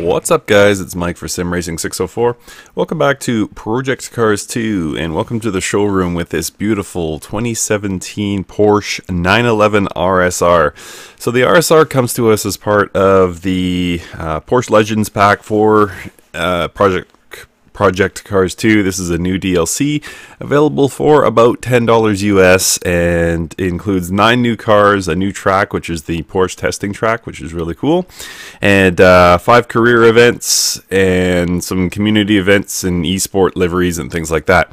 What's up, guys? It's Mike for Sim Racing 604. Welcome back to Project Cars 2, and welcome to the showroom with this beautiful 2017 Porsche 911 RSR. So the RSR comes to us as part of the Porsche Legends pack for Project Cars 2. This is a new DLC available for about $10 US and includes 9 new cars, a new track, which is the Porsche testing track, which is really cool, and 5 career events and some community events and esport liveries and things like that.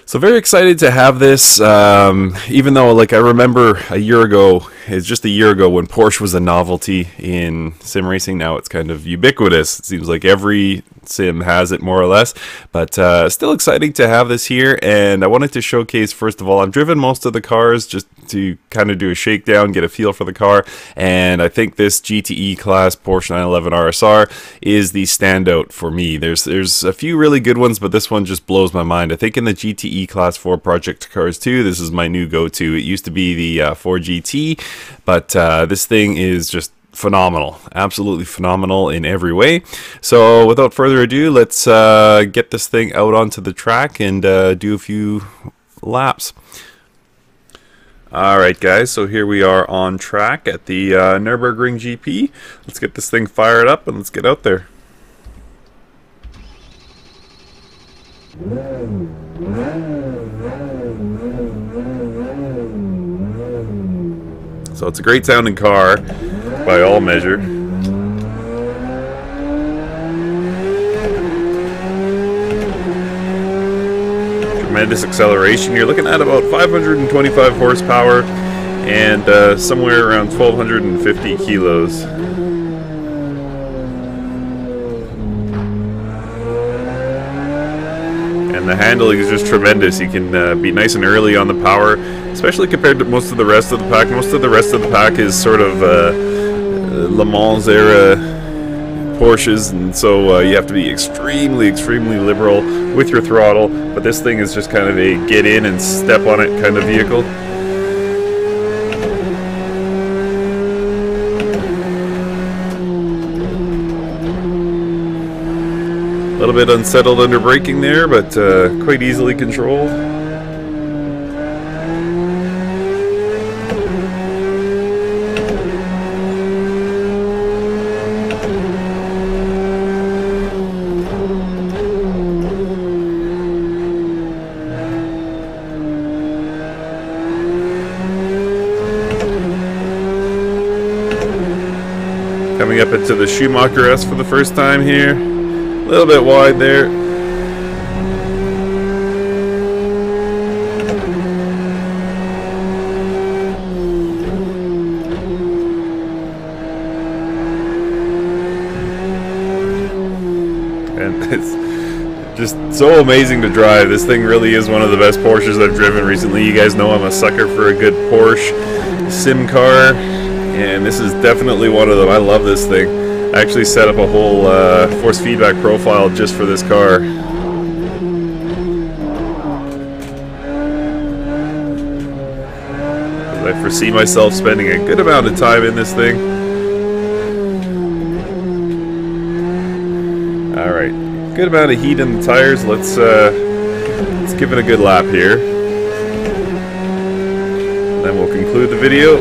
So very excited to have this, even though, like, I remember a year ago, it's just a year ago when Porsche was a novelty in sim racing. Now it's kind of ubiquitous. It seems like every sim has it, more or less, but still exciting to have this here. And I wanted to showcase, first of all, I've driven most of the cars just to kind of do a shakedown, get a feel for the car, and I think this GTE class Porsche 911 RSR is the standout for me. There's a few really good ones, but this one just blows my mind. I think in the GTE class for Project Cars 2, this is my new go-to. It used to be the 4GT, but this thing is just phenomenal, absolutely phenomenal in every way. So without further ado, let's get this thing out onto the track and do a few laps. Alright guys, so here we are on track at the Nürburgring GP. Let's get this thing fired up and let's get out there. So it's a great sounding car by all measure. Tremendous acceleration. You're looking at about 525 horsepower and somewhere around 1,250 kilos. And the handling is just tremendous. You can be nice and early on the power, especially compared to most of the rest of the pack. Most of the rest of the pack is sort of Le Mans era Porsches, and so you have to be extremely liberal with your throttle, but this thing is just kind of a get in and step on it kind of vehicle. A little bit unsettled under braking there, but quite easily controlled. Coming up into the Schumacher S for the first time here. A little bit wide there. And it's just so amazing to drive. This thing really is one of the best Porsches I've driven recently. You guys know I'm a sucker for a good Porsche sim car, and this is definitely one of them. I love this thing. I actually set up a whole force feedback profile just for this car. I foresee myself spending a good amount of time in this thing. Alright, good amount of heat in the tires. Let's give it a good lap here. And then we'll conclude the video.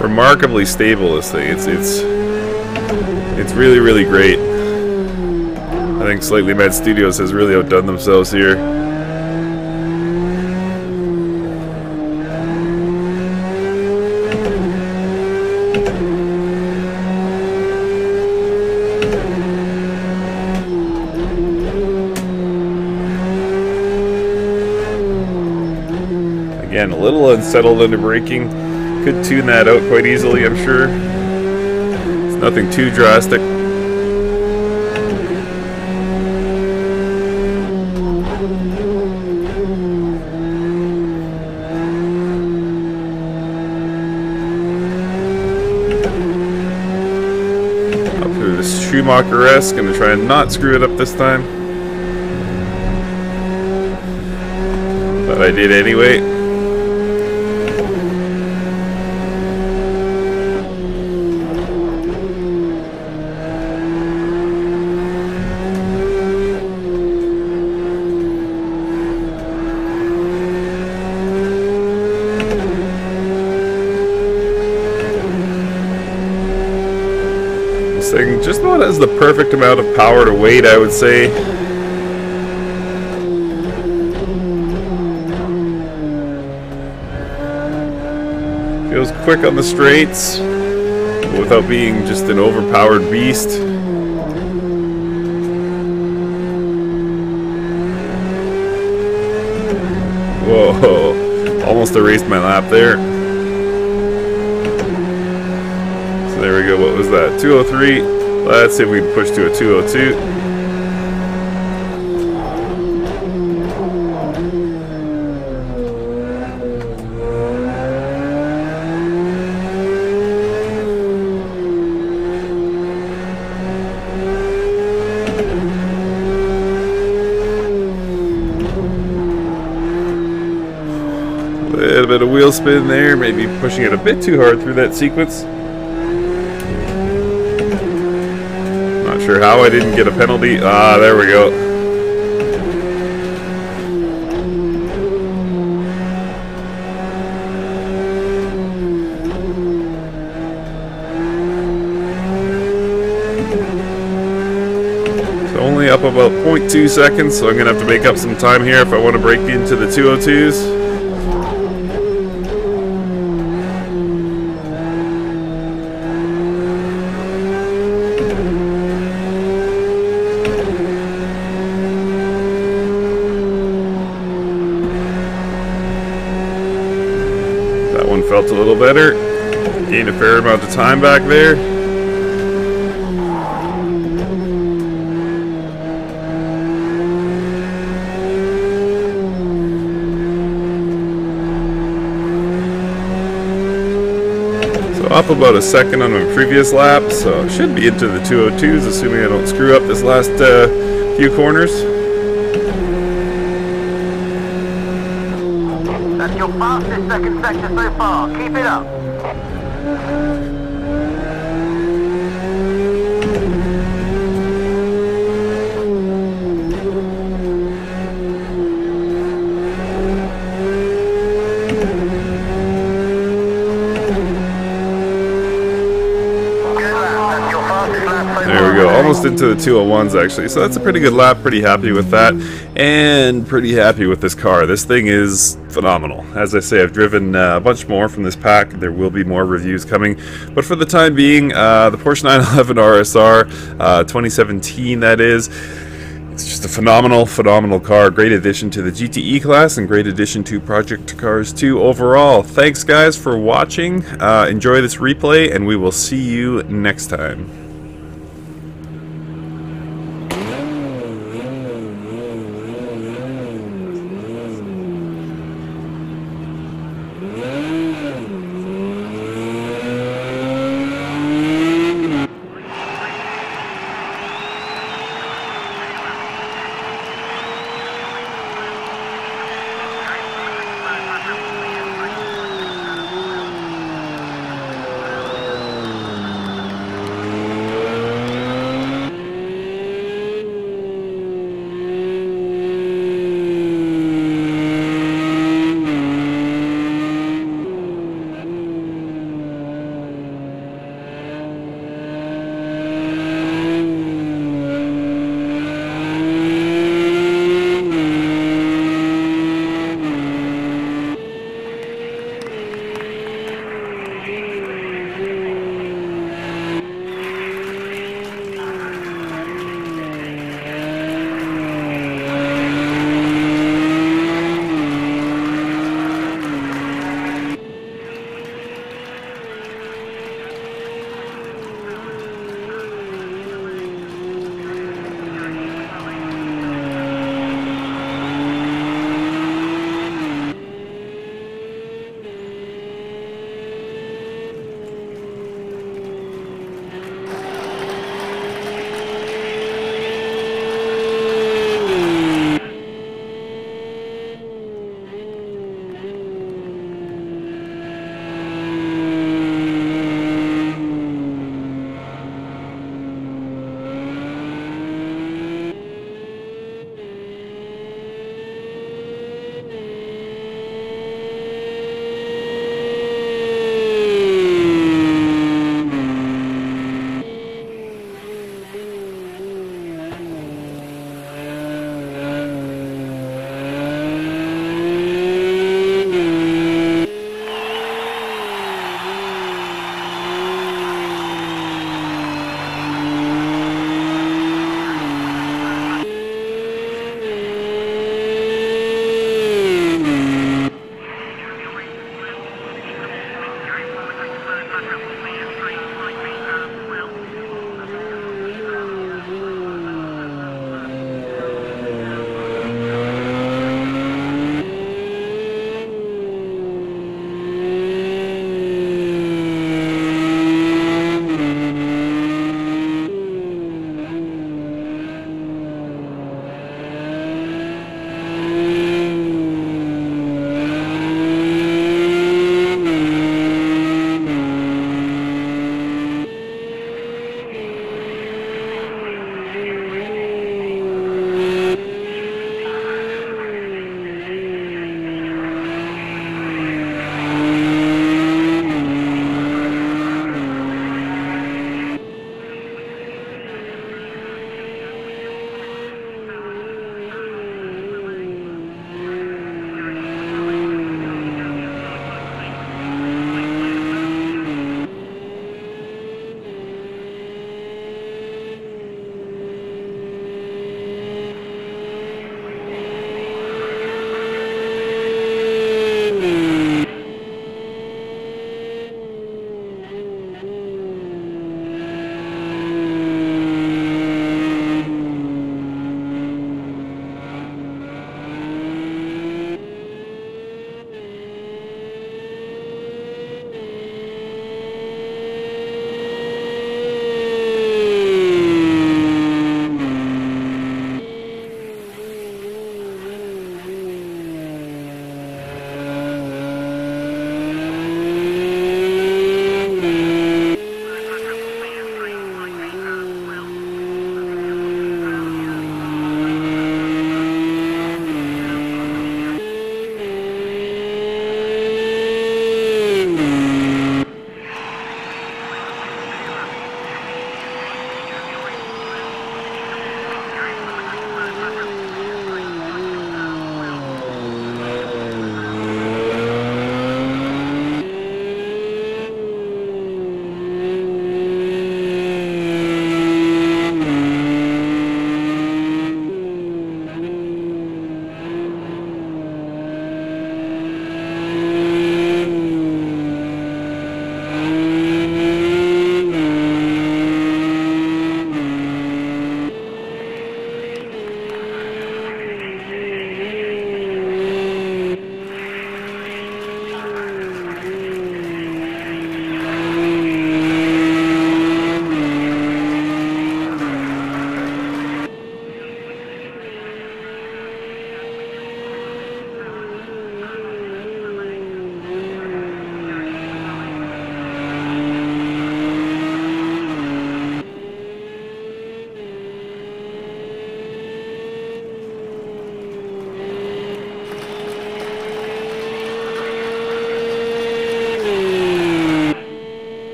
Remarkably stable, this thing. It's really great. I think Slightly Mad Studios has really outdone themselves here. Again, a little unsettled under braking. Could tune that out quite easily, I'm sure. It's nothing too drastic. Schumacher-esque. Gonna try and not screw it up this time. But I did anyway. This thing just about has the perfect amount of power to weight, I would say. Feels quick on the straights without being just an overpowered beast. Whoa, almost erased my lap there. So there we go, what was that? 203. Let's see if we can push to a 202. A little bit of wheel spin there, maybe pushing it a bit too hard through that sequence. Not sure how I didn't get a penalty. Ah, there we go. So only up about 0.2 seconds, so I'm going to have to make up some time here if I want to break into the 202s. That one felt a little better. Gained a fair amount of time back there. So up about a second on my previous lap, so should be into the 202s, assuming I don't screw up this last few corners. That's your fastest second sector so far. Keep it up. There we go, almost into the 201s actually, so that's a pretty good lap. Pretty happy with that, and pretty happy with this car. This thing is phenomenal. As I say, I've driven a bunch more from this pack. There will be more reviews coming, but for the time being, the Porsche 911 RSR 2017, that is. It's just a phenomenal car. Great addition to the GTE class and great addition to Project Cars 2 overall. Thanks guys for watching. Enjoy this replay, and we will see you next time.